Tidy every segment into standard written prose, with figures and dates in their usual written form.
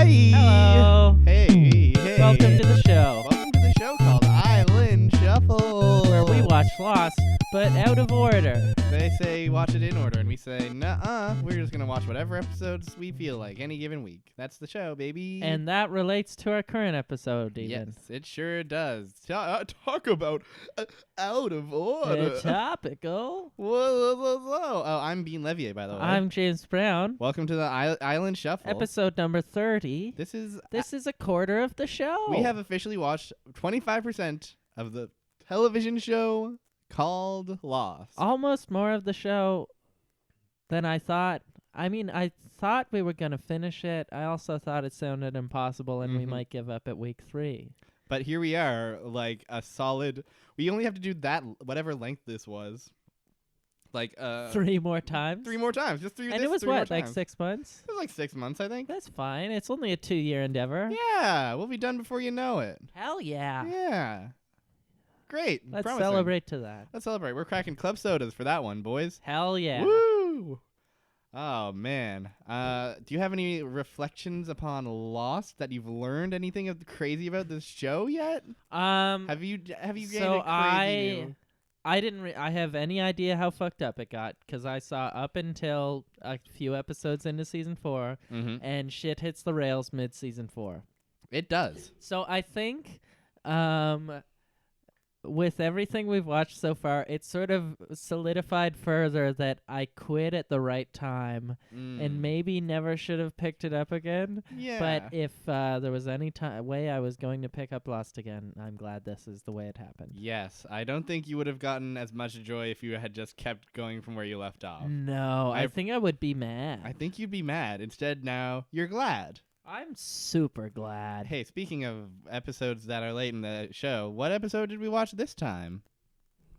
Hello. Hey. Welcome to the show, Welcome to the show called Island Shuffle. where we watch Lost, but out of order. They say watch it in order, and we say, nuh-uh, we're just going to watch whatever episodes we feel like any given week. That's the show, baby. And that relates to our current episode, even. Yes, it sure does. Talk about out of order. Topical. Whoa. Oh, I'm Bean Levier, by the way. I'm James Brown. Welcome to the Island Shuffle. Episode number 30. This is a quarter of the show. We have officially watched 25% of the television show called Lost. almost more of the show than I thought. I mean, I thought we were going to finish it. I also thought it sounded impossible and we might give up at week 3. But here we are, like a solid. We only have to do that, whatever length this was. Like 3 more times? 3 more times. Just And it was what, like 6 months? It was like 6 months, I think. That's fine. It's only a 2-year endeavor. Yeah, we'll be done before you know it. Hell yeah. Yeah. Great. Let's Promising. celebrate to that. Let's celebrate. We're cracking club sodas for that one, boys. Hell yeah. Woo! Oh, man. Do you have any reflections upon Lost that you've learned anything crazy about this show yet? Have you gained So a crazy new... I didn't I have any idea how fucked up it got because I saw up until a few episodes into season 4 and shit hits the rails mid season 4. It does. So I think with everything we've watched so far, it's sort of solidified further that I quit at the right time and maybe never should have picked it up again. Yeah. But if there was any way I was going to pick up Lost again, I'm glad this is the way it happened. Yes. I don't think you would have gotten as much joy if you had just kept going from where you left off. No, I think I would be mad. I think you'd be mad. Instead, now you're glad. I'm super glad. Hey, speaking of episodes that are late in the show, what episode did we watch this time?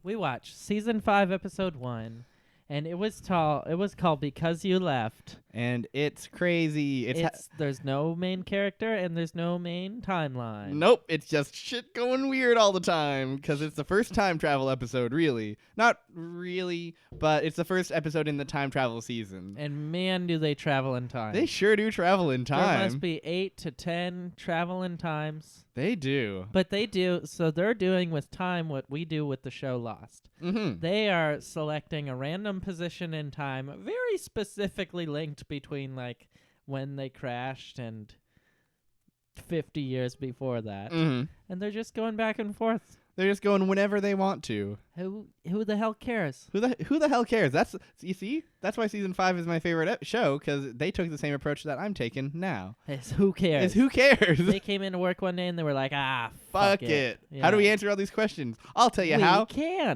We watched season 5, episode 1, and it was called Because You Left. And it's crazy. There's no main character and there's no main timeline. Nope, it's just shit going weird all the time because it's the first time travel episode, really. Not really, but it's the first episode in the time travel season. And man, do they travel in time. They sure do travel in time. There must be 8 to 10 travel in times. They do. But they do, so they're doing with time what we do with the show Lost. They are selecting a random position in time, very specifically linked between like when they crashed and 50 years before that. And they're just going back and forth. They're just going whenever they want to. Who the hell cares? Who the hell cares? You see? That's why season 5 is my favorite show, because they took the same approach that I'm taking now. Who cares? Who cares? They came into work one day and they were like, fuck it. Yeah. How do we answer all these questions? I'll tell you how.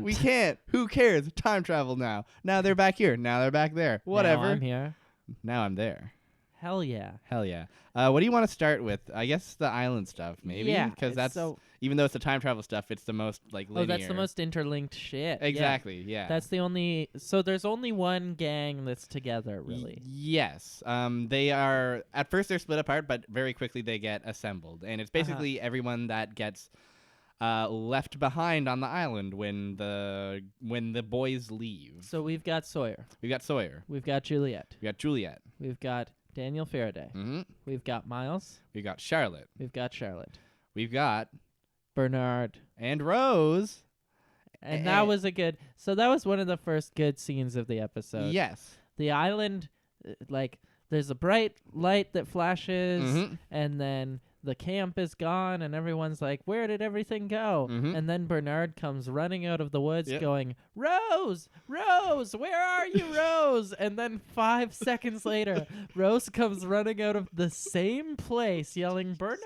We can't. Who cares? Time travel now. Now they're back here. Now they're back there. Whatever. Now I'm here. Now I'm there. Hell yeah. Hell yeah. What do you want to start with? I guess the island stuff, maybe? Yeah. Because that's, even though it's the time travel stuff, it's the most, like, linear. Oh, that's the most interlinked shit. Exactly, yeah. That's the only... So there's only one gang that's together, really. Yes. They are... At first, they're split apart, but very quickly they get assembled. And it's basically everyone that gets left behind on the island when the boys leave. So we've got Sawyer. We've got Sawyer. We've got Juliet. We got Juliet. We've got Daniel Faraday. We've got Miles. We've got Charlotte. We've got Charlotte. We've got Bernard. And Rose. And that was so that was one of the first good scenes of the episode. Yes. The island, like, there's a bright light that flashes, and then the camp is gone, and everyone's like, where did everything go? And then Bernard comes running out of the woods going, Rose! Rose! Where are you, Rose? And then 5 seconds later, Rose comes running out of the same place yelling, Bernard!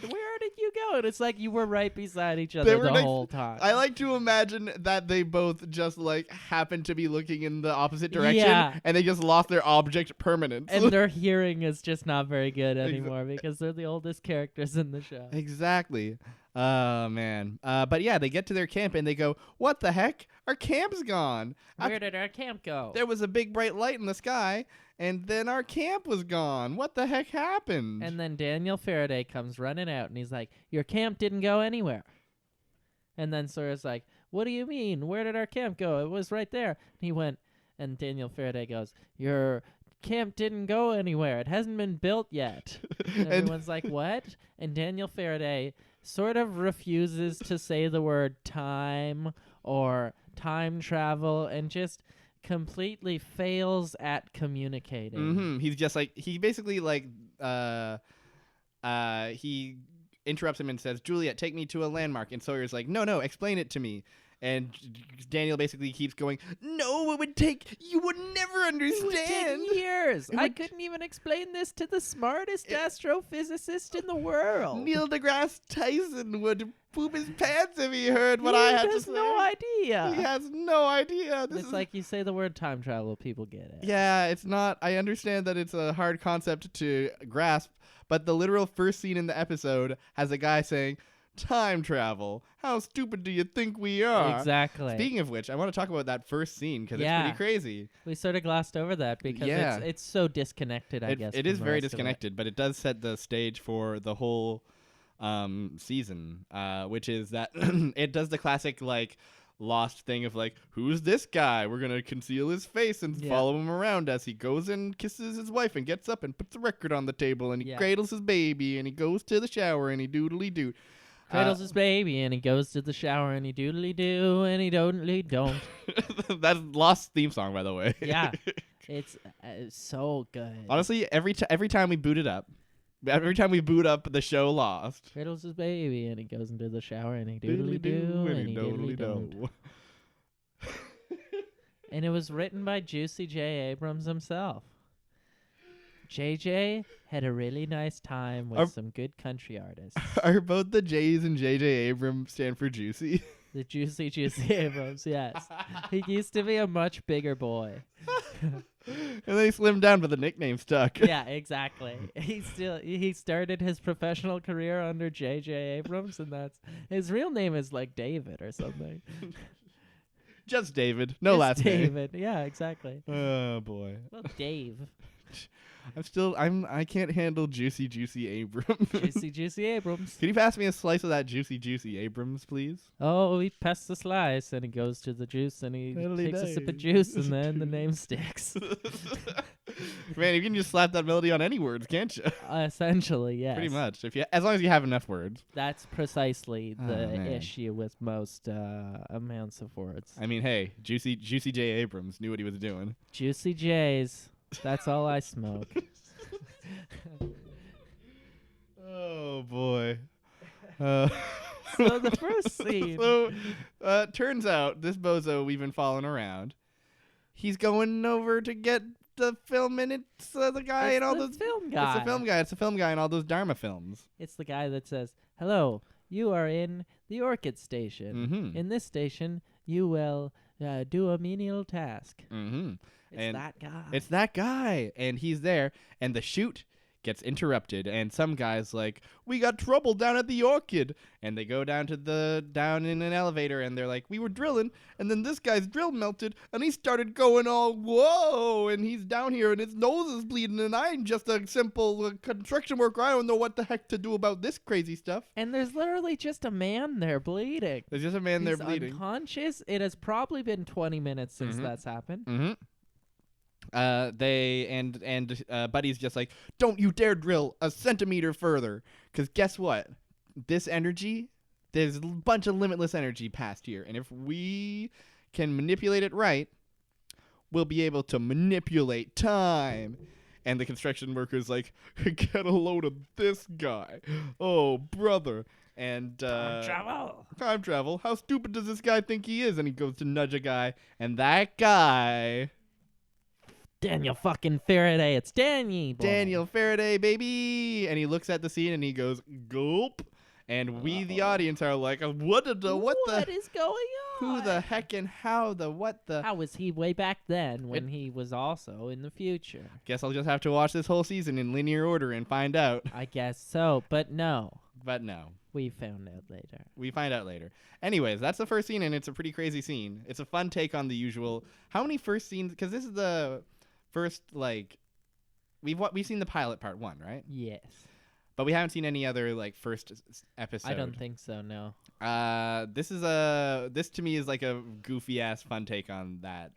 Where did you go? And it's like you were right beside each other the whole time. I like to imagine that they both just, like, happened to be looking in the opposite direction, and they just lost their object permanence. And their hearing is just not very good anymore because they're the oldest characters in the show. Exactly. Oh, man. But yeah, they get to their camp and they go, what the heck? Our camp's gone. Where did our camp go? There was a big bright light in the sky, and then our camp was gone. What the heck happened? And then Daniel Faraday comes running out and he's like, your camp didn't go anywhere. And then Sawyer's like, what do you mean? Where did our camp go? It was right there. And he went, and Daniel Faraday goes, your camp didn't go anywhere. It hasn't been built yet. And everyone's like, what? And Daniel Faraday sort of refuses to say the word time or time travel and just completely fails at communicating. He's just like, he basically like, he interrupts him and says, Juliet, take me to a landmark. And Sawyer's like, no, explain it to me. And Daniel basically keeps going, no, you would never understand. It would take years. I couldn't even explain this to the smartest astrophysicist in the world. Neil deGrasse Tyson would poop his pants if he heard what I had to say. He has no idea. He has no idea. It's like you say the word time travel, people get it. Yeah, it's not. I understand that it's a hard concept to grasp, but the literal first scene in the episode has a guy saying, time travel. How stupid do you think we are? Exactly. Speaking of which, I want to talk about that first scene because it's pretty crazy. We sort of glossed over that because it's so disconnected, I guess. It is very disconnected, but it does set the stage for the whole season, which is that it does the classic like Lost thing of like, who's this guy? We're going to conceal his face and follow him around as he goes and kisses his wife and gets up and puts a record on the table and he cradles his baby and he goes to the shower and he doodly-doo. Cradles his baby and he goes to the shower and he doodly-doo and he don't. That's Lost theme song, by the way. Yeah. It's so good. Honestly, every time we boot it up, every time we boot up the show Lost. Cradles his baby and he goes into the shower and he doodly-doo and he doodly-don't. And it was written by Juicy J. Abrams himself. JJ had a really nice time with some good country artists. Are both the J's and JJ Abrams stand for Juicy? The Juicy Abrams, yes. He used to be a much bigger boy. And then he slimmed down, but the nickname stuck. Yeah, exactly. He started his professional career under JJ Abrams, and his real name is like David or something. Just David, no last name. David, yeah, exactly. Oh boy. Well, Dave. I can't handle Juicy Abrams. Juicy Abrams. Can you pass me a slice of that Juicy Abrams, please? Oh, he passes the slice and he goes to the juice and he takes a sip of juice and then the name sticks. Man, you can just slap that melody on any words, can't you? Essentially, yes. Pretty much. As long as you have enough words. That's precisely the issue with most amounts of words. I mean, hey, Juicy J. Abrams knew what he was doing. Juicy J's. That's all I smoke. Oh, boy. So the first scene. So, turns out this bozo we've been following around. He's going over to get the film, and it's the guy in all those film guy. It's the film guy. It's the film guy in all those Dharma films. It's the guy that says, "Hello, you are in the Orchid Station. Mm-hmm. In this station, you will do a menial task." Mm-hmm. It's that guy. It's that guy, and he's there, and the shoot gets interrupted, and some guy's like, "We got trouble down at the Orchid," and they go down in an elevator, and they're like, "We were drilling, and then this guy's drill melted, and he started going all whoa, and he's down here, and his nose is bleeding, and I'm just a simple construction worker. I don't know what the heck to do about this crazy stuff." And there's literally just a man there bleeding. There's just a man there bleeding. He's unconscious. It has probably been 20 minutes since that's happened. Mm-hmm. Buddy's just like, "Don't you dare drill a centimeter further, because guess what? This energy, there's a bunch of limitless energy past here, and if we can manipulate it right, we'll be able to manipulate time." And the construction worker's like, "Get a load of this guy. Oh, brother." And time travel. How stupid does this guy think he is? And he goes to nudge a guy, and that guy, Daniel fucking Faraday. It's Danny, boy. Daniel Faraday, baby. And he looks at the scene and he goes, "Gulp." And we, the audience, are like, what is going on? Who the heck and how was he way back then when he was also in the future? Guess I'll just have to watch this whole season in linear order and find out. I guess so, but no. We find out later. Anyways, that's the first scene, and it's a pretty crazy scene. It's a fun take on the usual. How many first scenes? Because this is the first, like, we've seen the pilot part 1, right? Yes. But we haven't seen any other like first episode. I don't think so. No. This to me is like a goofy ass fun take on that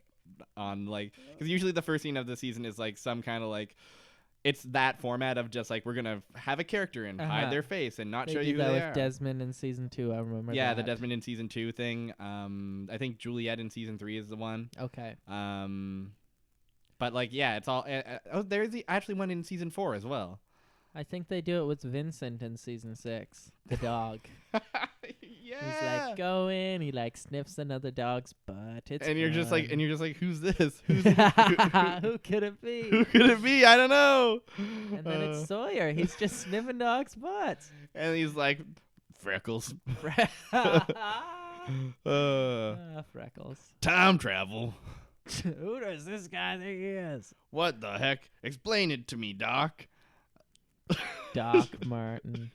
on like, because usually the first scene of the season is like some kind of like, it's that format of just like we're gonna have a character and hide their face and not show you who that they with are. Desmond in season 2. I remember. Yeah, that. the Desmond in season 2 thing. I think Juliet in season 3 is the one. Okay. But like yeah, it's all. There's actually one in season 4 as well. I think they do it with Vincent in season 6, the dog. Yeah. He's like, go in. He like sniffs another dog's butt. It's and you're just like, who's this? Who could it be? Who could it be? I don't know. And then it's Sawyer. He's just sniffing dogs' butts. And he's like, Freckles. Freckles. Time travel. Who does this guy think he is? What the heck? Explain it to me, Doc. Doc Martin.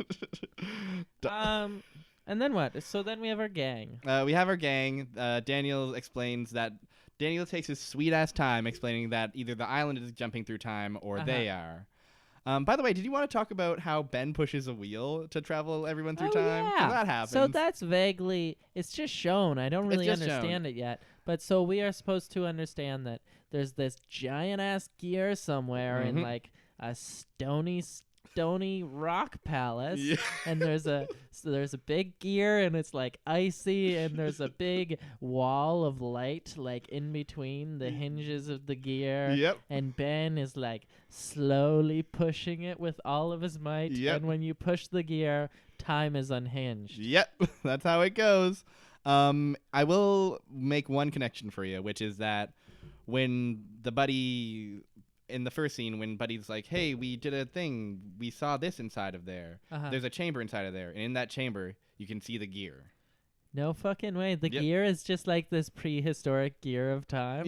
And then what? So then we have our gang. We have our gang. Daniel explains that Daniel takes his sweet ass time explaining that either the island is jumping through time or they are. By the way, did you want to talk about how Ben pushes a wheel to travel everyone through time? Yeah. That happens. So that's vaguely, it's just shown. I don't really understand it yet. But so we are supposed to understand that there's this giant ass gear somewhere in like a stony rock palace, and there's a big gear and it's like icy, and there's a big wall of light like in between the hinges of the gear. And Ben is like slowly pushing it with all of his might, and when you push the gear, time is unhinged. That's how it goes. I will make one connection for you, which is that when the buddy in the first scene, when Buddy's like, hey, we did a thing, we saw this inside of there. There's a chamber inside of there, and in that chamber you can see the gear. No fucking way. The gear is just like this prehistoric gear of time.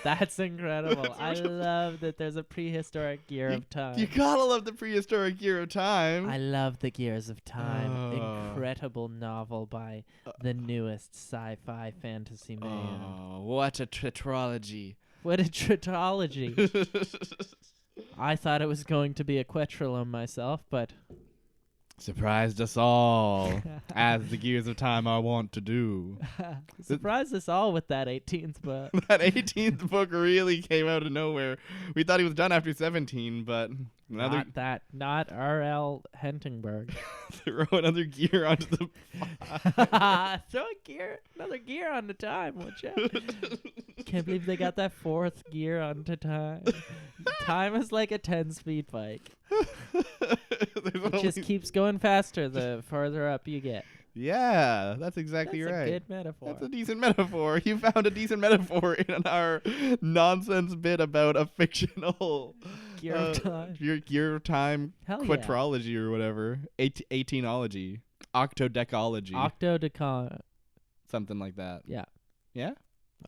That's incredible. I love that there's a prehistoric gear of time. You gotta love the prehistoric gear of time. I love the Gears of Time. Incredible novel by the newest sci-fi fantasy man. Oh, what a tetralogy. What a tritology. I thought it was going to be a quetrillum myself, but... Surprised us all, as the Gears of Time I want to do. Surprised us all with that 18th book. That 18th book really came out of nowhere. We thought he was done after 17, but... Not R.L. Hentingberg. Throw another gear onto the... another gear onto time, would you? Can't believe they got that 4th gear onto time. Time is like a 10-speed bike. It just keeps going faster the further up you get. Yeah, that's exactly right. That's a good metaphor. That's a decent metaphor. You found a decent metaphor in our nonsense bit about a fictional gear of time. Gear of time Hell quadrology or whatever. 18ology. Octodecon. Something like that. Yeah. Yeah?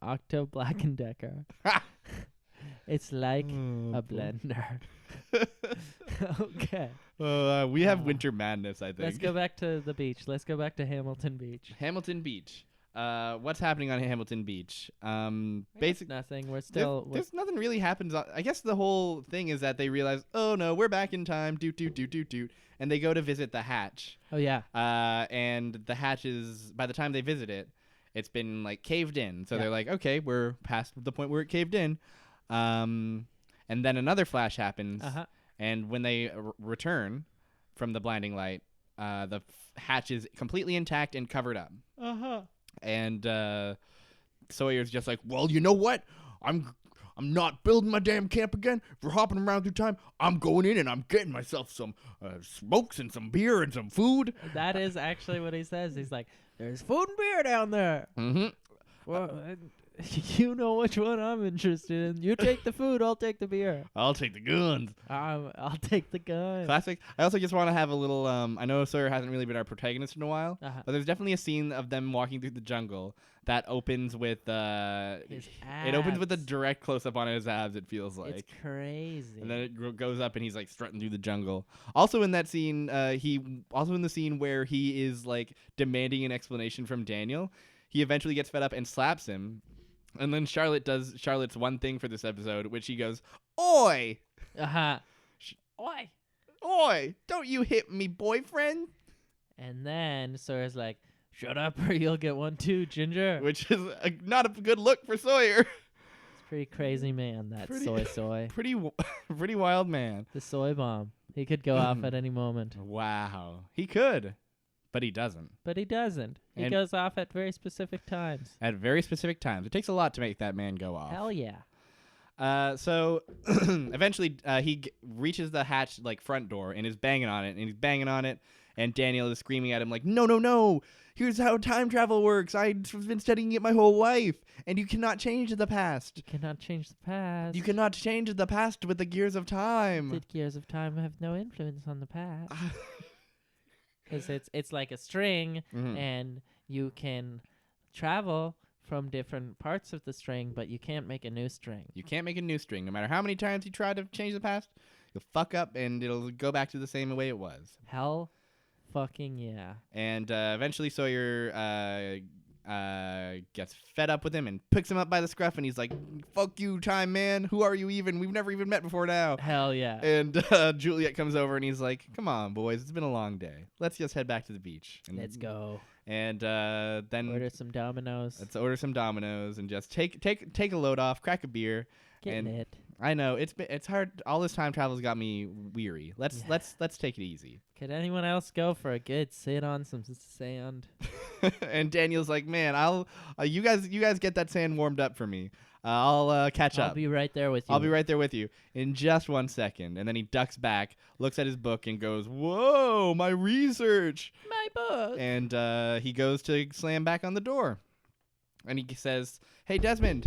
Octo Black and Decker. It's like a blender. Okay. We have winter madness, I think. Let's go back to the beach. Let's go back to Hamilton Beach. Hamilton Beach. What's happening on Hamilton Beach? Basically nothing. We're still... There's nothing really happens. I guess the whole thing is that they realize, oh no, we're back in time. Doot. And they go to visit the hatch. Oh, yeah. And the hatch is, by the time they visit it, it's been like caved in. So they're like, okay, we're past the point where it caved in. And then another flash happens. And when they return from the blinding light, the hatch is completely intact and covered up. And Sawyer's just like, well, you know what? I'm not building my damn camp again. If we're hopping around through time, I'm going in and I'm getting myself some smokes and some beer and some food. That is actually what he says. He's like, there's food and beer down there. Well, you know which one I'm interested in. You take the food, I'll take the beer. I'll take the guns. I'll take the guns. Classic. I also just want to have a little, I know Sawyer hasn't really been our protagonist in a while, but there's definitely a scene of them walking through the jungle that opens with, his abs. It opens with a direct close-up on his abs, it feels like. It's crazy. And then it goes up and he's like strutting through the jungle. Also in that scene, in the scene where he is like demanding an explanation from Daniel, he eventually gets fed up and slaps him. And then Charlotte does Charlotte's one thing for this episode, which she goes, "Oi! Oi! Oi! Don't you hit me, boyfriend!" And then Sawyer's like, "Shut up or you'll get one too, Ginger." Which is not a good look for Sawyer. It's Pretty crazy man, that soy. Pretty wild man. The soy bomb. He could go off at any moment. Wow. He could, but he doesn't. But he doesn't. He goes off at very specific times. At very specific times. It takes a lot to make that man go off. Hell yeah. So eventually he reaches the hatch front door and is banging on it, and Daniel is screaming at him like, no, here's how time travel works. I've been studying it my whole life, and you cannot change the past. You cannot change the past. You cannot change the past with the gears of time. The gears of time have no influence on the past. Because it's like a string, and you can travel from different parts of the string, but you can't make a new string. You can't make a new string. No matter how many times you try to change the past, you'll fuck up and it'll go back to the same way it was. Hell fucking yeah. And eventually Sawyer gets fed up with him and picks him up by the scruff, and he's like, fuck you, time man. Who are you even? We've never even met before now. Hell yeah. And Juliet comes over and he's like, come on, boys. It's been a long day. Let's just head back to the beach. And let's go. And then order some Dominoes. Let's order some Dominoes and just take a load off, crack a beer. Get lit. I know it's hard. All this time travel's got me weary. Let's take it easy. Could anyone else go for a good sit on some sand? And Daniel's like, man, you guys get that sand warmed up for me. I'll catch up. I'll be right there with you. I'll be right there with you in just 1 second. And then he ducks back, looks at his book, and goes, whoa, my research. My book. And he goes to slam back on the door. And he says, hey, Desmond.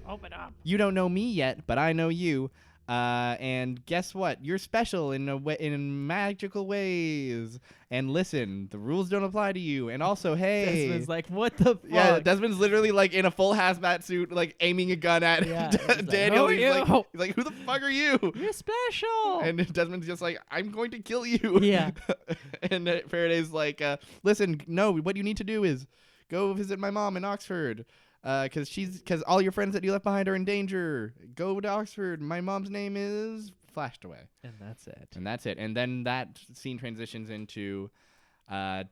Open up. You don't know me yet, but I know you. And guess what? You're special in magical ways. And listen, the rules don't apply to you. And also, hey, Desmond's like, what the fuck? Yeah, Desmond's literally in a full hazmat suit, aiming a gun at Daniel. Like, he's like, who the fuck are you? You're special. And Desmond's just like, I'm going to kill you. Yeah. And Faraday's like, listen, no, what you need to do is go visit my mom in Oxford. Because all your friends that you left behind are in danger. Go to Oxford. My mom's name is flashed away. And that's it. And then that scene transitions into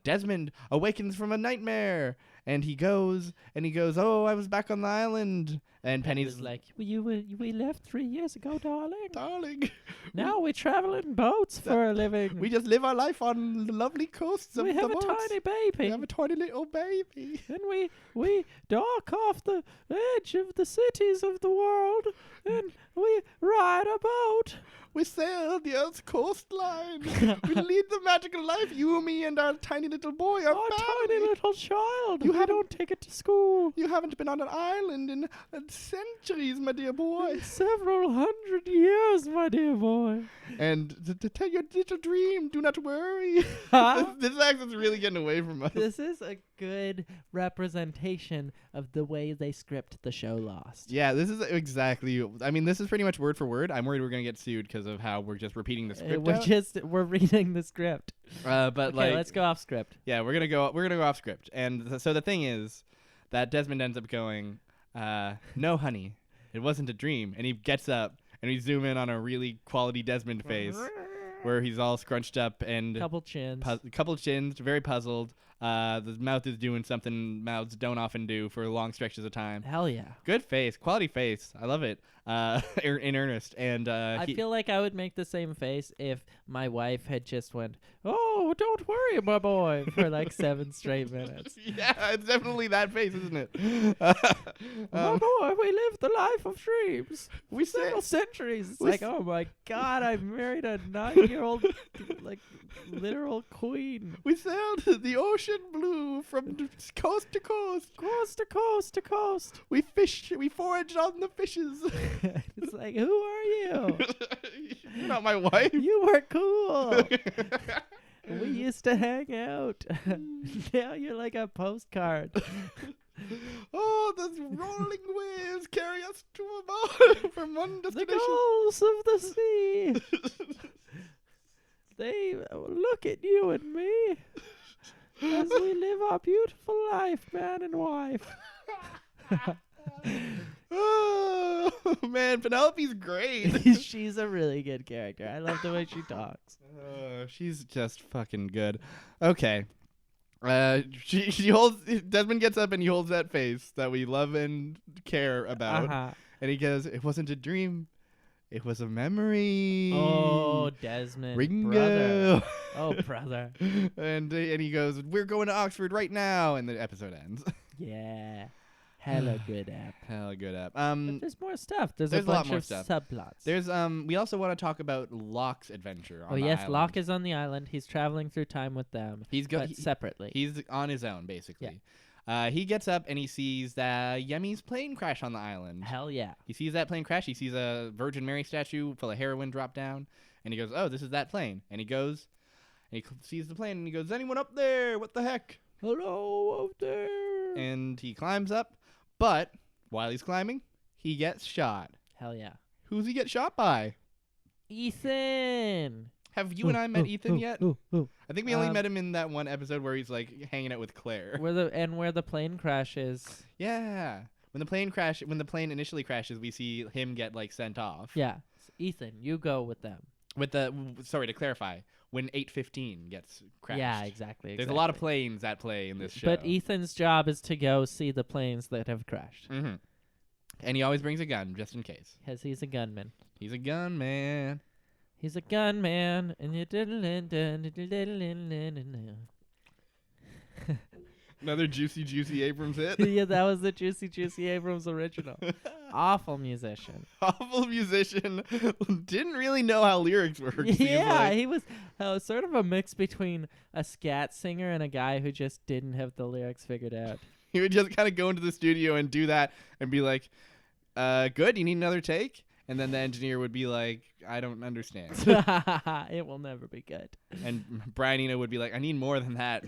Desmond awakens from a nightmare. And he goes, oh, I was back on the island. And Penny's like, we left 3 years ago, darling. Darling. Now we travel in boats for a living. We just live our life on the lovely coasts of the boats. We have a tiny baby. We have a tiny little baby. And we dock off the edge of the cities of the world. And we ride a boat. We sail the Earth's coastline. We lead the magical life, you, me, and our tiny little boy. Our tiny little child. You don't take it to school. You haven't been on an island in centuries, my dear boy. In several hundred years, my dear boy. And to tell your little dream, do not worry. This accent's really getting away from us. This is a good representation of the way they script the show Lost. Yeah, this is exactly. I mean, this is pretty much word for word. I'm worried we're gonna get sued because of how we're just repeating the script. We're reading the script. But okay, let's go off script. Yeah, we're gonna go off script. And so the thing is that Desmond ends up going, no, honey, it wasn't a dream. And he gets up and we zoom in on a really quality Desmond face where he's all scrunched up and couple chins, very puzzled. The mouth is doing something mouths don't often do for long stretches of time. Hell yeah. Good face, quality face. I love it. In earnest. And I feel like I would make the same face if my wife had just went, oh, don't worry, my boy, for 7 straight minutes. Yeah, it's definitely that face, isn't it? My boy, we live the life of dreams. We several centuries. It's like, oh my God, I married a 9-year-old, literal queen. We sailed the ocean blue from coast to coast. Coast to coast to coast. We fished, we foraged on the fishes. It's like, who are you? You're not my wife. You were cool. We used to hang out. Now you're like a postcard. Oh, the rolling waves carry us from one destination. The gulls of the sea. They look at you and me as we live our beautiful life, man and wife. Oh, man, Penelope's great. She's a really good character. I love the way she talks. She's just fucking good. Okay. She holds. Desmond gets up and he holds that face that we love and care about, and he goes, "It wasn't a dream, it was a memory." Oh, Desmond, Ringo. brother. Oh, brother. and he goes, "We're going to Oxford right now," and the episode ends. Yeah. Hella good app. Hella good app. But there's more stuff. There's a a lot bunch more of stuff. subplots. There's we also want to talk about Locke's adventure on Oh the yes, island. Locke is on the island. He's traveling through time with them. But separately. He's on his own basically. He gets up and he sees that Yemi's plane crash on the island. Hell yeah. He sees that plane crash. He sees a Virgin Mary statue full of heroin drop down, and he goes, "Oh, this is that plane." And he goes, and he sees the plane, and he goes, "Is anyone up there? What the heck?" Hello up there. And he climbs up, but while he's climbing, he gets shot. Hell yeah. Who's he get shot by? Ethan. Have you and I met Ethan yet? I think we only Um, met him in that one episode where he's like hanging out with Claire. Where the plane crashes. Yeah. When the plane initially crashes, we see him get like sent off. Yeah. Ethan, you go with them. Sorry, to clarify, when 815 gets crashed. Yeah, exactly. There's a lot of planes at play in this show. But Ethan's job is to go see the planes that have crashed. Mm-hmm. And he always brings a gun just in case. Because he's a gunman. He's a gunman. He's a gunman. And you Another Juicy Abrams hit. Yeah, that was the Juicy Abrams original. Awful musician. Awful musician. Didn't really know how lyrics work. Yeah, he was sort of a mix between a scat singer and a guy who just didn't have the lyrics figured out. He would just kind of go into the studio and do that and be like, good, you need another take? And then the engineer would be like, I don't understand. It will never be good. And Brian Eno would be like, I need more than that.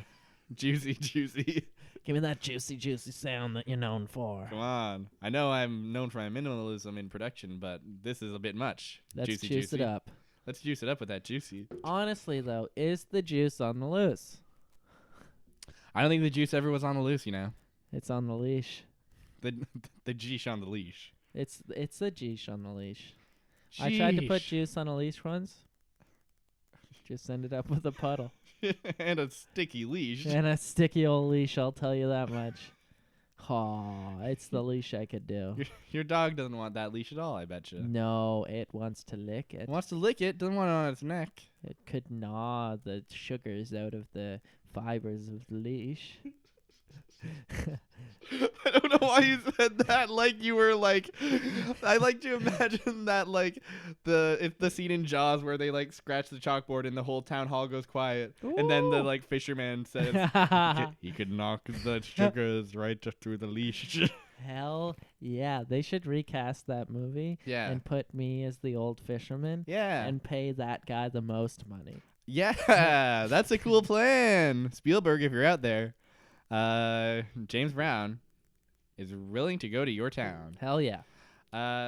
Juicy. Give me that juicy sound that you're known for. Come on. I know I'm known for my minimalism in production, but this is a bit much. Let's Juicy. juice it up. Let's juice it up with that juicy. Honestly, though, is the juice on the loose? I don't think the juice ever was on the loose, you know. It's on the leash. The Geesh on the leash. It's a Geesh on the leash. I tried to put Sheesh. juice on a leash once. Just ended up with a puddle. And a sticky leash. And a sticky old leash, I'll tell you that much. Oh, it's the leash I could do. Your dog doesn't want that leash at all, I bet you. No, it wants to lick it. Wants to lick it, doesn't want it on its neck. It could gnaw the sugars out of the fibers of the leash. I don't know why you said that like you were like I like to imagine that like the scene in Jaws where they like scratch the chalkboard and the whole town hall goes quiet. Ooh. And then the like fisherman says he could knock the sugars right through the leash. Hell yeah. They should recast that movie and put me as the old fisherman and pay that guy the most money. Yeah, that's a cool plan. Spielberg, if you're out there. James Brown is willing to go to your town. Hell yeah.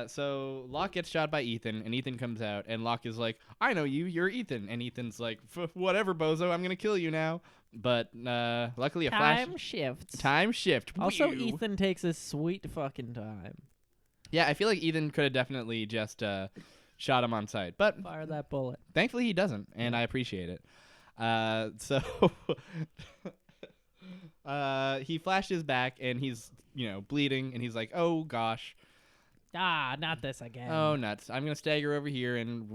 So Locke gets shot by Ethan, and Ethan comes out, and Locke is like, I know you, you're Ethan. And Ethan's like, whatever, bozo, I'm gonna kill you now. But luckily a Time shift. Also, Whew. Ethan takes his sweet fucking time. Yeah, I feel like Ethan could have definitely just shot him on sight. But Fire that bullet. thankfully he doesn't, and I appreciate it. So he flashes back, and he's, bleeding, and he's like, oh, gosh. Ah, not this again. Oh, nuts. I'm going to stagger over here and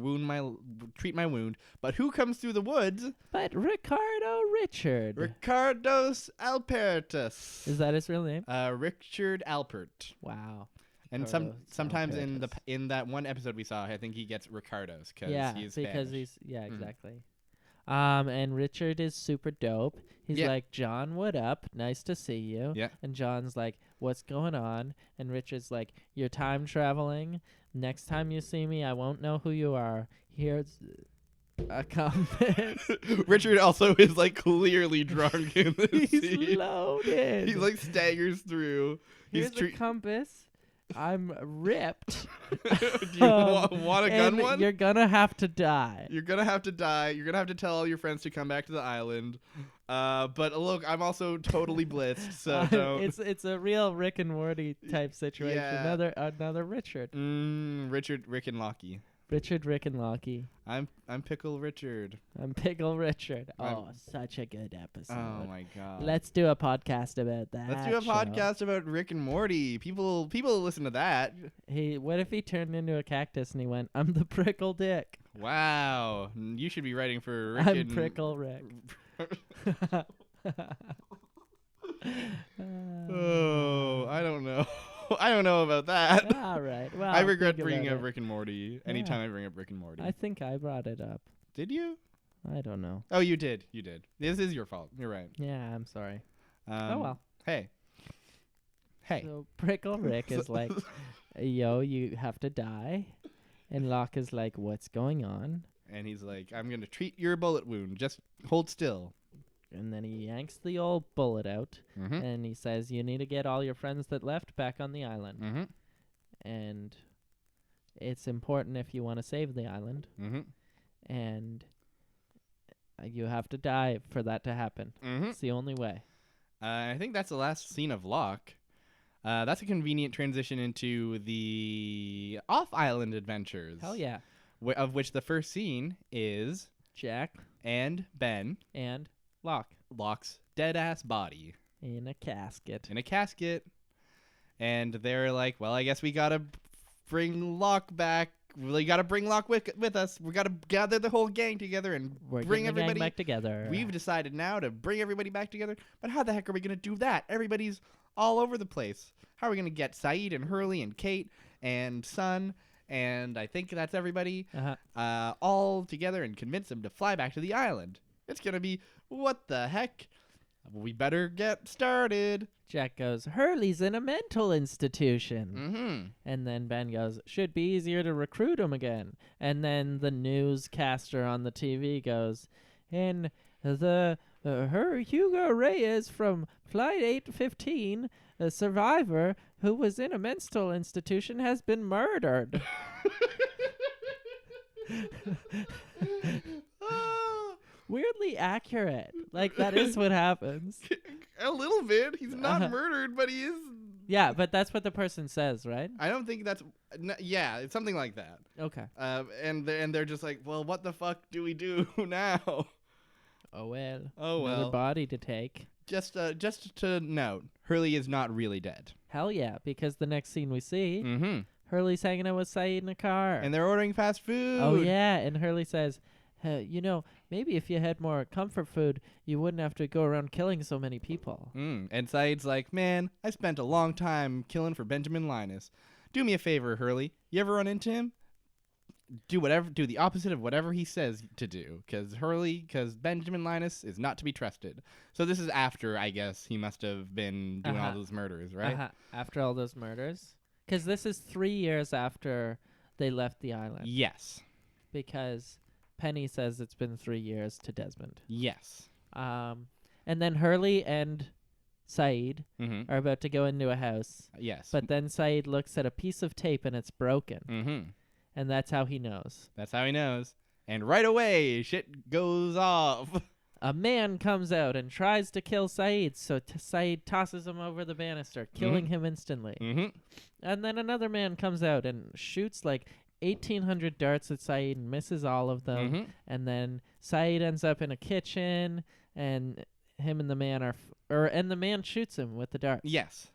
treat my wound. But who comes through the woods? But Ricardo Richard. Ricardos Alpertus. Is that his real name? Richard Alpert. And Wow. Ricardo sometimes Alpertus. in that one episode we saw, I think he gets Ricardos he's because Spanish. exactly. And Richard is super dope. He's like, John, what up? Nice to see you. Yeah. And John's like, what's going on? And Richard's like, you're time traveling. Next time you see me, I won't know who you are. Here's a compass. Richard also is like clearly drunk in this He's scene. loaded. He like staggers through. Here's the compass. I'm ripped. Do you want a gun one? You're gonna have to die. You're gonna have to die. You're gonna have to tell all your friends to come back to the island. But look, I'm also totally blitzed, so don't. It's a real Rick and Morty type situation. Yeah. Another Richard. Rick and Lockie. Richard, Rick, and Lockie. I'm Pickle Richard. I'm Pickle Richard. Oh, such a good episode. Oh my god. Let's do a podcast about that. Let's do a show. podcast about Rick and Morty. People listen to that. Hey, what if he turned into a cactus and he went, "I'm the Prickle Dick. Wow. You should be writing for Rick I'm and Prickle Rick." Oh, I don't know. I don't know about that. All right. Well, I regret think bringing about up Rick and Morty anytime I bring up Rick and Morty. I think I brought it up. Did you? I don't know. Oh, you did. You did. This is your fault. You're right. Yeah, I'm sorry. Oh well. Hey. So Prickle Rick is like, "Yo, you have to die," and Locke is like, "What's going on?" And he's like, "I'm gonna treat your bullet wound. Just hold still." And then he yanks the old bullet out, and he says, "You need to get all your friends that left back on the island. And it's important if you want to save the island. And you have to die for that to happen. It's the only way." I think that's the last scene of Locke. That's a convenient transition into the off-island adventures. Hell yeah. Of which the first scene is Jack and Ben and Locke Locke's dead-ass body in a casket. And they're like, "Well, I guess we gotta bring Locke back. We gotta bring Locke with us. We gotta gather the whole gang together and bring everybody back together. We've decided now to bring everybody back together. But how the heck are we gonna do that? Everybody's all over the place. How are we gonna get Saeed and Hurley and Kate and Sun and I think that's everybody all together and convince them to fly back to the island? It's gonna be what the heck? We better get started." Jack goes, "Hurley's in a mental institution." And then Ben goes, "Should be easier to recruit him again." And then the newscaster on the TV goes, "And her Hugo Reyes from Flight 815, a survivor who was in a mental institution, has been murdered." Weirdly accurate. Like, that is what happens. A little bit. He's not murdered, but he is. Yeah, but that's what the person says, right? I don't think that's. Yeah, it's something like that. Okay. And they're just like, "Well, what the fuck do we do now?" Oh well. Another body to take. Just to note, Hurley is not really dead. Hell yeah, because the next scene we see, Hurley's hanging out with Saeed in a car. And they're ordering fast food. Oh yeah, and Hurley says, maybe if you had more comfort food, you wouldn't have to go around killing so many people. And Saeed's like, "Man, I spent a long time killing for Benjamin Linus. Do me a favor, Hurley. You ever run into him? Do the opposite of whatever he says to do, because Benjamin Linus is not to be trusted." So this is after, I guess, he must have been doing all those murders, right? After all those murders. Because this is 3 years after they left the island. Yes. Because Penny says it's been 3 years to Desmond. Yes. And then Hurley and Saeed are about to go into a house. Yes. But then Saeed looks at a piece of tape and it's broken. And that's how he knows. And right away, shit goes off. A man comes out and tries to kill Saeed, so Saeed tosses him over the banister, killing him instantly. And then another man comes out and shoots like 1,800 darts at Saeed and misses all of them. And then Saeed ends up in a kitchen, and him and the man and the man shoots him with the darts. Yes.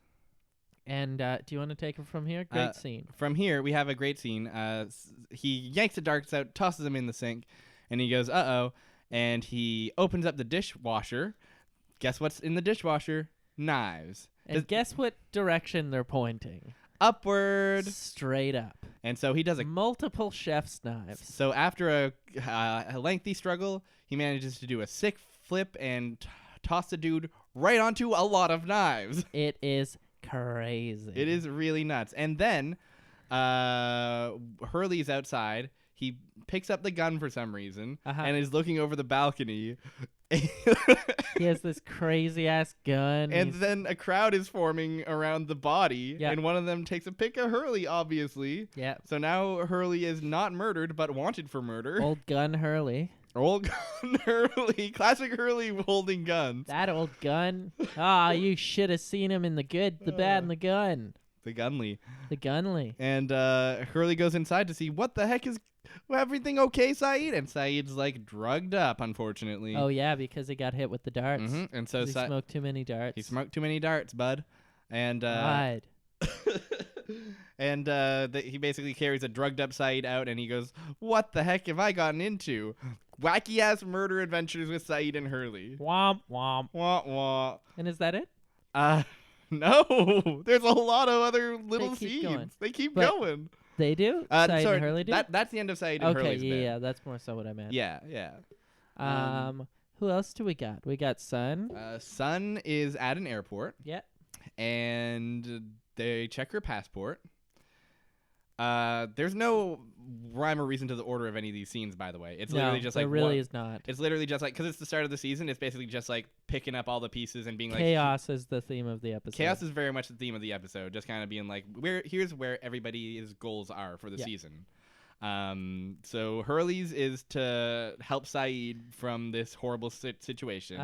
And do you want to take it from here? Great scene. From here, we have a great scene. He yanks the darts out, tosses them in the sink, and he goes, "Uh-oh." And he opens up the dishwasher. Guess what's in the dishwasher? Knives. And guess what direction they're pointing? Upward. Straight up. And so he does multiple chef's knives. So after a lengthy struggle, he manages to do a sick flip and toss the dude right onto a lot of knives. It is crazy. It is really nuts. And then Hurley's outside. He picks up the gun for some reason and is looking over the balcony. He has this crazy ass gun. And then a crowd is forming around the body. Yep. And one of them takes a pic of Hurley, obviously. Yeah. So now Hurley is not murdered, but wanted for murder. Old gun Hurley. Old gun Hurley. Classic Hurley holding guns. That old gun. You should have seen him in the good, the bad, and the gun. The Gunley. The Gunley. And Hurley goes inside to see what the heck is everything okay, Saeed? And Saeed's like drugged up, unfortunately. Oh yeah, because he got hit with the darts. And so he smoked too many darts. He smoked too many darts, bud. And God. and he basically carries a drugged up Saeed out, and he goes, "What the heck have I gotten into? Wacky ass murder adventures with Saeed and Hurley." Womp womp. Wah wah. And is that it? No. There's a lot of other little scenes. Going. They keep But going. They do? Saeed and Hurley do? That's the end of Saeed and Hurley's bit. Yeah, that's more so what I meant. Yeah. Who else do we got? We got Sun. Sun is at an airport. Yeah. And they check her passport. There's no rhyme or reason to the order of any of these scenes, by the way. It's literally just like... there really is not. It's literally just like... Because it's the start of the season, it's basically just like picking up all the pieces and being like... Chaos is the theme of the episode. Chaos is very much the theme of the episode. Just kind of being like, here's where everybody's goals are for the season. So Hurley's is to help Saeed from this horrible situation.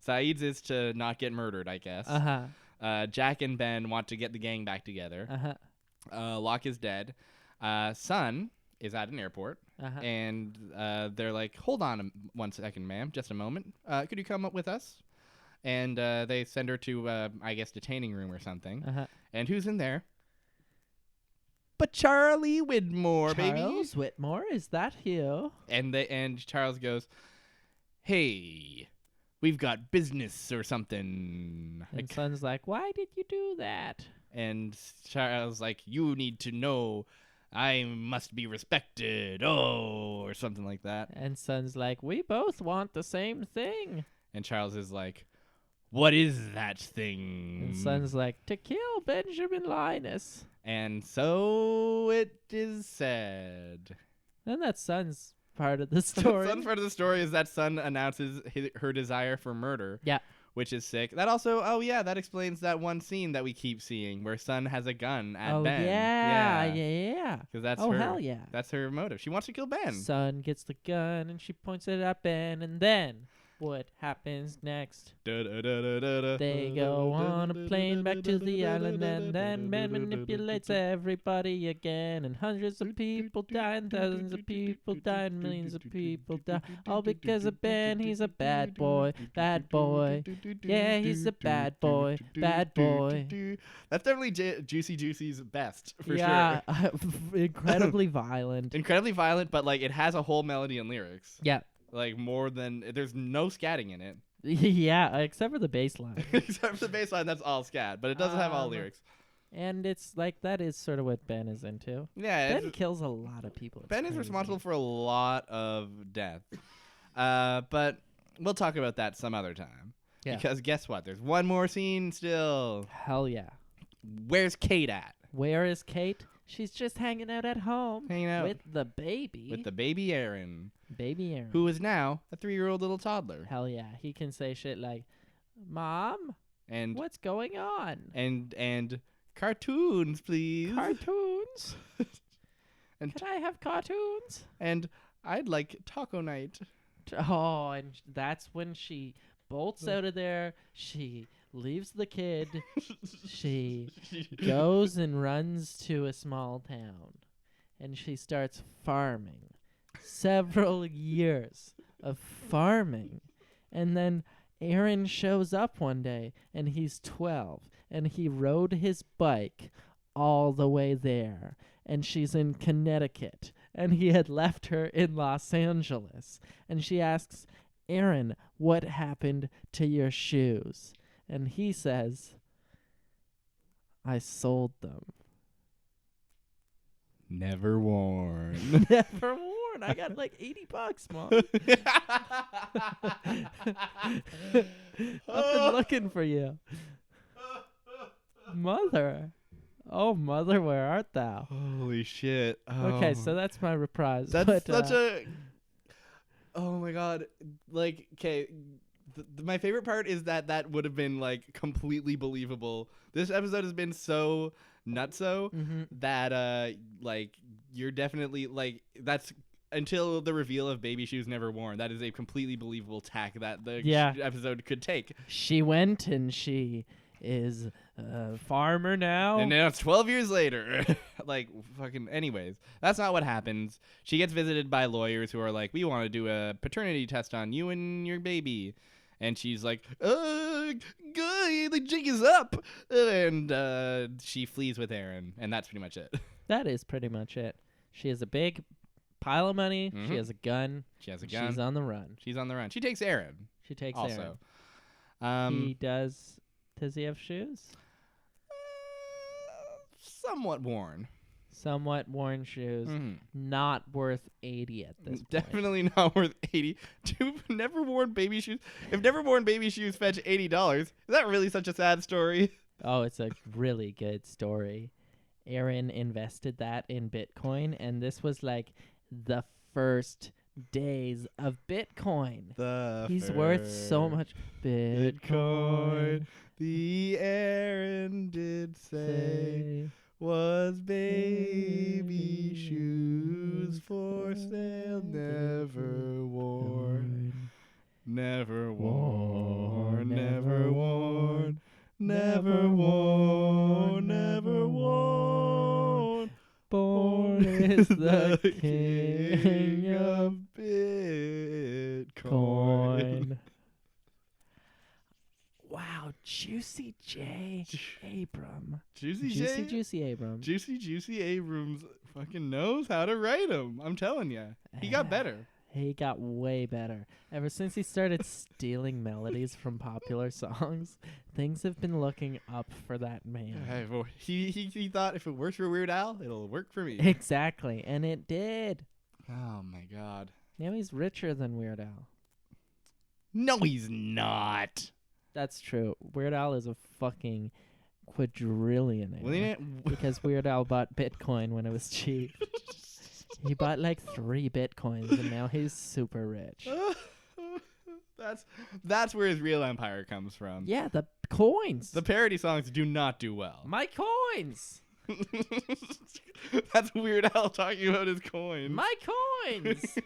Saeed's is to not get murdered, I guess. Jack and Ben want to get the gang back together. Locke is dead. Sun is at an airport. And they're like, hold on 1 second, ma'am. Just a moment. Could you come up with us? And they send her to, I guess, detaining room or something. And who's in there? But Charlie Widmore, baby. Charles Whitmore, is that you? And Charles goes, hey, we've got business or something. And Sun's like, why did you do that? And Charles like, you need to know I must be respected, or something like that. And Sun's like, we both want the same thing. And Charles is like, what is that thing? And Sun's like, to kill Benjamin Linus. And so it is said. And that's Sun's part of the story. Sun's part of the story is that Sun announces her desire for murder. Yeah. Which is sick. That also, that explains that one scene that we keep seeing where Sun has a gun at Ben. Yeah. Because that's her. her. Hell yeah. That's her motive. She wants to kill Ben. Sun gets the gun and she points it at Ben, and then what happens next? They go on a plane back to the island, and then Ben manipulates everybody again, and hundreds of people die, and thousands of people die, and millions of people die, all because of Ben. He's a bad boy, bad boy. Yeah, he's a bad boy, bad boy. That's definitely Juicy Juicy's best, for sure. Yeah, incredibly violent. Incredibly violent, but like it has a whole melody and lyrics. Yeah. Like more than there's no scatting in it. Yeah, except for the bass line. Except for the bass line, that's all scat, but it doesn't have all lyrics. And it's like that is sort of what Ben is into. Yeah, Ben kills a lot of people. Ben is responsible for a lot of death. But we'll talk about that some other time. Yeah. Because guess what? There's one more scene still. Hell yeah. Where's Kate at? Where is Kate? She's just hanging out at home. Hanging out. With the baby. With the baby Aaron. Baby Aaron. Who is now a 3-year-old little toddler. Hell yeah. He can say shit like, Mom? And what's going on? And cartoons, please. Cartoons? And can I have cartoons? And I'd like taco night. Oh, and that's when she bolts out of there. She leaves the kid. She goes and runs to a small town. And she starts farming. Several years of farming. And then Aaron shows up one day, and he's 12. And he rode his bike all the way there. And she's in Connecticut. And he had left her in Los Angeles. And she asks, Aaron, what happened to your shoes? And he says, I sold them. Never worn. Never worn. I got like $80, Mom. I've been looking for you. Mother. Oh, mother, where art thou? Holy shit. Oh. Okay, so that's my reprise. That's such a... Oh, my God. Like, okay, my favorite part is that would have been, like, completely believable. This episode has been so nutso that, like, you're definitely, like, that's... Until the reveal of Baby Shoes Never Worn, that is a completely believable tack that the episode could take. She went and she is a farmer now. And now it's 12 years later. Like, fucking, anyways. That's not what happens. She gets visited by lawyers who are like, we want to do a paternity test on you and your baby. And she's like, good, the jig is up. And she flees with Aaron. And that's pretty much it. That is pretty much it. She has a big pile of money. She has a gun. She has a gun. She's on the run. She's on the run. She takes Aaron. She takes also. Aaron. He does. Does he have shoes? Somewhat worn. Somewhat worn shoes. Not worth 80 at this point. Definitely not worth 80. Never worn baby shoes. If never worn baby shoes fetch $80, is that really such a sad story? Oh, it's a really good story. Aaron invested that in Bitcoin, and this was like the first days of Bitcoin. He's worth so much. Bitcoin. The Aaron did say was baby shoes for sale, never worn, never worn, never worn, never worn, never worn. Born is the king of Bitcoin. Wow, Juicy J. Abram. Juicy Abrams. Juicy Abrams fucking knows how to write them. I'm telling you. He got better. He got way better. Ever since he started stealing melodies from popular songs, things have been looking up for that man. He thought if it works for Weird Al, it'll work for me. Exactly, and it did. Oh, my God. Now he's richer than Weird Al. No, he's not. That's true. Weird Al is a fucking quadrillionaire. Because Weird Al bought Bitcoin when it was cheap. He bought like 3 Bitcoins and now he's super rich. That's where his real empire comes from. Yeah, the coins. The parody songs do not do well. My coins. That's Weird Al talking about his coins. My coins.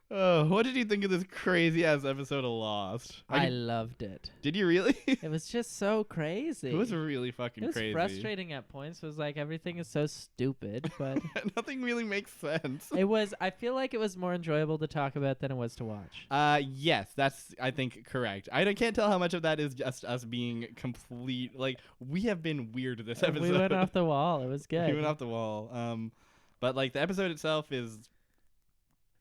What did you think of this crazy ass episode of Lost? I loved it. Did you really? It was just so crazy. It was really fucking crazy. It was frustrating at points. It was like everything is so stupid, but nothing really makes sense. It was. I feel like it was more enjoyable to talk about than it was to watch. Yes, that's I think correct. I can't tell how much of that is just us being complete. Like we have been weird this episode. We went off the wall. It was good. We went off the wall. But like the episode itself is.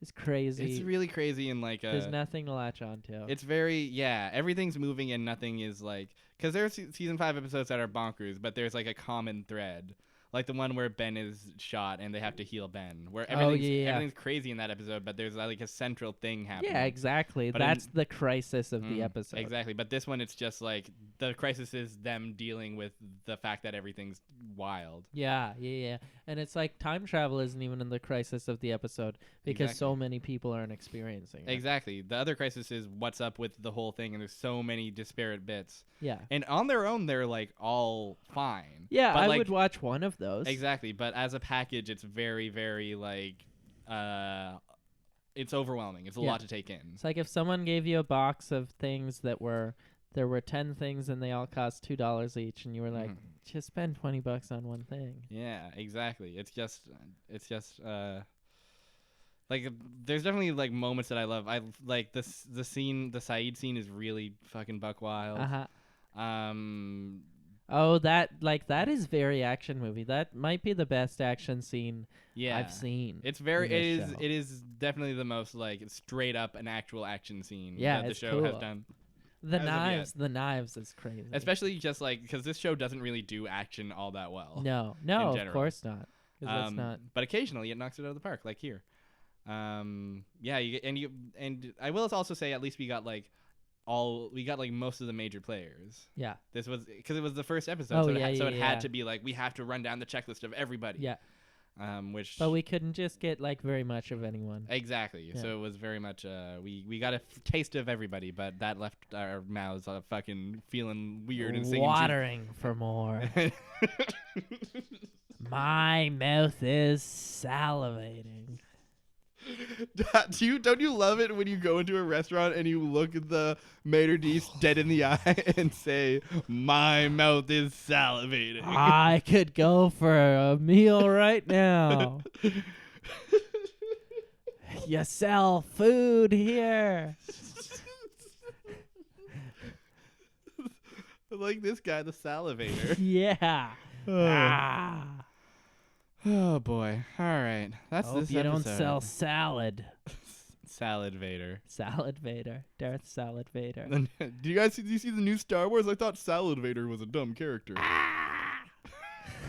It's crazy. It's really crazy and like there's nothing to latch on to. It's very everything's moving and nothing is like because there's season 5 episodes that are bonkers, but there's like a common thread. Like the one where Ben is shot and they have to heal Ben. Where everything's crazy in that episode, but there's like a central thing happening. Yeah, exactly. But that's the crisis of the episode. Exactly. But this one, it's just like the crisis is them dealing with the fact that everything's wild. Yeah. And it's like time travel isn't even in the crisis of the episode because so many people aren't experiencing it. Exactly. The other crisis is what's up with the whole thing, and there's so many disparate bits. Yeah. And on their own, they're like all fine. Yeah, but I would watch one of those. Exactly. But as a package, it's very, very like, it's overwhelming. It's a lot to take in. It's like if someone gave you a box of things that there were 10 things and they all cost $2 each, and you were like, just spend $20 on one thing. Yeah, exactly. It's just like there's definitely like moments that I love. I like the Saeed scene is really fucking buck wild. Oh, that is very action movie. That might be the best action scene I've seen. It's very it is definitely the most like straight up an actual action scene that the show has done. The knives is crazy. Especially just like because this show doesn't really do action all that well. No, of course not. That's not. But occasionally it knocks it out of the park, like here. And I will also say at least we got like most of the major players. Yeah. This was because it was the first episode, so it had to be like we have to run down the checklist of everybody. Yeah. But we couldn't just get like very much of anyone. Exactly. Yeah. So it was very much we got a taste of everybody, but that left our mouths fucking feeling weird and watering for more. My mouth is salivating. Don't you love it when you go into a restaurant and you look at the maitre d' dead in the eye and say, "My mouth is salivating." I could go for a meal right now. You sell food here. Like this guy, the salivator. Yeah. Oh boy. All right. That's Hope this you episode. don't sell salad. Salad Vader. Salad Vader. Darth Salad Vader. Do you see the new Star Wars? I thought Salad Vader was a dumb character.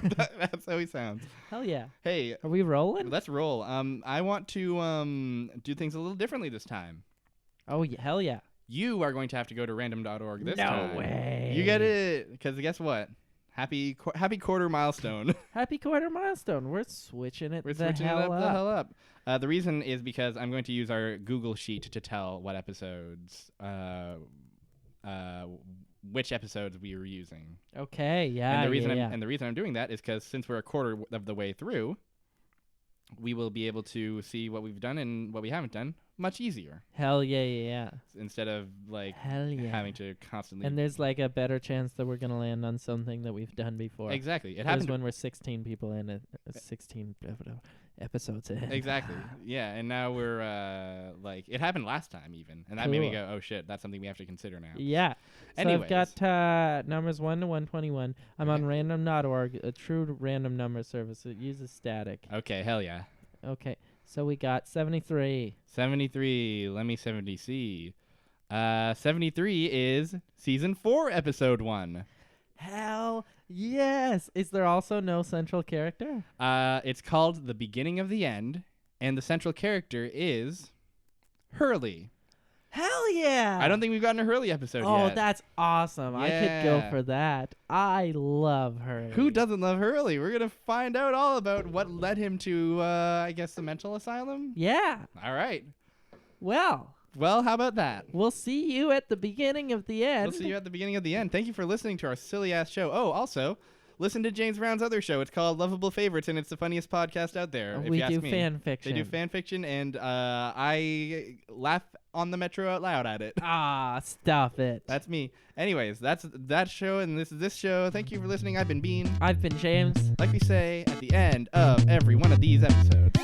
That's how he sounds. Hell yeah. Hey, are we rolling? Let's roll. I want to do things a little differently this time. Oh, hell yeah. You are going to have to go to random.org this no time. No way. You get it, because guess what? Happy quarter milestone. Happy quarter milestone. We're switching it the hell up. The reason is because I'm going to use our Google Sheet to tell what episodes, which episodes we were using. Okay, yeah. And the reason I'm doing that is because since we're a quarter of the way through, we will be able to see what we've done and what we haven't done much easier. Hell yeah. Instead of having to constantly. And there's like a better chance that we're gonna land on something that we've done before. Exactly. It happens when we're 16 people in 16 episodes in. Exactly. Yeah, and now we're it happened last time even, and that made me go, oh shit, that's something we have to consider now. Yeah. So anyways. I've got numbers 1 to 121. I'm on random.org, a true random number service. It uses static. Okay, hell yeah. Okay, so we got 73. 73. Let me 70C. 73 is season 4, episode 1. Hell yes. Is there also no central character? It's called The Beginning of the End, and the central character is Hurley. Hell yeah. I don't think we've gotten a Hurley episode yet. Oh, that's awesome. Yeah. I could go for that. I love Hurley. Who doesn't love Hurley? We're going to find out all about what led him to, I guess, the mental asylum? Yeah. All right. Well, how about that? We'll see you at the beginning of the end. We'll see you at the beginning of the end. Thank you for listening to our silly-ass show. Oh, also, listen to James Brown's other show. It's called Lovable Favorites, and it's the funniest podcast out there, if you ask me. We do fan fiction. They do fan fiction, and I laugh on the metro out loud at it. Ah, stop it. That's me. Anyways, that's that show, and this is this show. Thank you for listening. I've been Bean. I've been James. Like we say at the end of every one of these episodes.